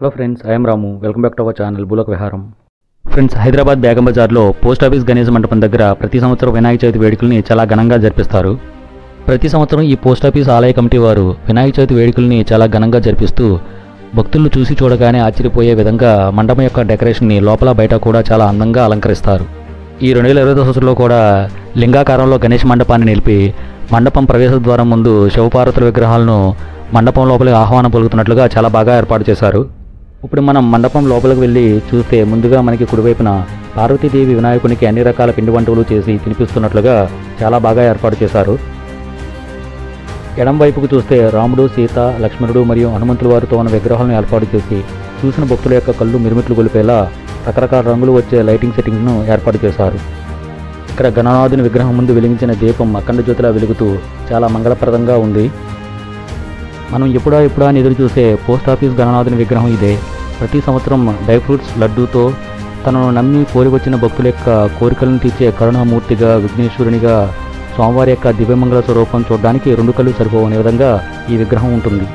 Hello friends, I'm Ramu. Welcome back to our channel bullock విహారం. Friends, Hyderabad Begum బజార్లో post office Ganesh మండపం దగ్గర ప్రతి సంవత్సరం వినాయక చవితి వేడుకల్ని చాలా ఘనంగా జరిపిస్తారు. ప్రతి సంవత్సరం ఈ పోస్ట్ ఆఫీస్ ఆలయ కమిటీ వారు వినాయక చవితి వేడుకల్ని చాలా ఘనంగా జరిపిస్తూ భక్తులను చూసి చూడగానే ఆశ్చర్యపోయే విధంగా మండపం యొక్క డెకరేషన్ని లోపల బయట కూడా చాలా అందంగా అలంకరిస్తారు. ఈ 2020 సంవత్సరంలో కూడా లింగాకారంలో గణేష్ మండపాన్ని నిలిపి మండపం ప్రవేశ ద్వారం ముందు శివపార్వతుల విగ్రహాలను మండపం లోపలికి ఆహ్వానం పలుకుతున్నట్లుగా చాలా బాగా ఏర్పాటు చేశారు. ఇప్పుడు మనం మండపం లోపలికి వెళ్ళి చూస్తే ముందుగా మనకి కుడివైపున పార్వతీదేవి వినాయకునికి అన్ని రకాల పిండి వంటలు చేసి తినిపిస్తున్నట్లుగా చాలా బాగా ఏర్పాటు చేశారు. ఎడం వైపుకు చూస్తే రాముడు, సీత, లక్ష్మణుడు మరియు హనుమంతుల వారితో ఉన్న విగ్రహాలను ఏర్పాటు చేసి చూసిన భక్తుల యొక్క కళ్ళు మిరుమిట్లు గొలిపేలా రకరకాల రంగులు వచ్చే లైటింగ్ సెట్టింగ్ను ఏర్పాటు చేశారు. ఇక్కడ గణనాథుని విగ్రహం ముందు వెలిగించిన దీపం అఖండ జ్యోతిలా వెలుగుతూ చాలా మంగళప్రదంగా ఉంది. మనం ఎప్పుడా అని ఎదురు చూసే పోస్ట్ ఆఫీస్ గణనాథుని విగ్రహం ఇదే. ప్రతి సంవత్సరం డ్రై ఫ్రూట్స్ లడ్డూతో తనను నమ్మి కోరి వచ్చిన భక్తుల యొక్క కోరికలను తీర్చే కరుణామూర్తిగా, విఘ్నేశ్వరునిగా స్వామివారి యొక్క దివ్యమంగళ స్వరూపం చూడడానికి 2 కళ్ళు సరిపోవనే విధంగా ఈ విగ్రహం ఉంటుంది.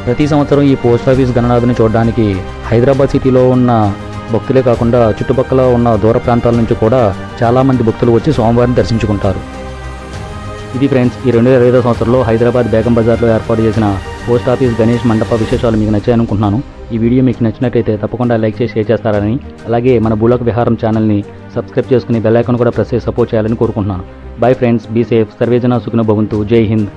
ప్రతి సంవత్సరం ఈ పోస్ట్ ఆఫీస్ గణనాథుని చూడడానికి హైదరాబాద్ సిటీలో ఉన్న భక్తులే కాకుండా చుట్టుపక్కల ఉన్న దూర ప్రాంతాల నుంచి కూడా చాలామంది భక్తులు వచ్చి స్వామివారిని దర్శించుకుంటారు. ఇది ఫ్రెండ్స్, ఈ 2020 సంవత్సరంలో హైదరాబాద్ బేగం బజార్లో ఏర్పాటు చేసిన పోస్ట్ ఆఫీస్ గణేష్ మండప విశేషాలు మీకు నచ్చాయనుకుంటున్నాను. ఈ వీడియో మీకు నచ్చినట్లయితే తప్పకుండా లైక్ చేసి షేర్ చేస్తారని, అలాగే మన బులక్ విహారం ఛానల్ని సబ్స్క్రైబ్ చేసుకుని బెల్ ఐకాన్ కూడా ప్రెస్ చేసి సపోర్ట్ చేయాలని కోరుకుంటున్నాను. బై ఫ్రెండ్స్, బీ సేఫ్, సర్వేజన సుఖినో భవంతు. జై హింద్.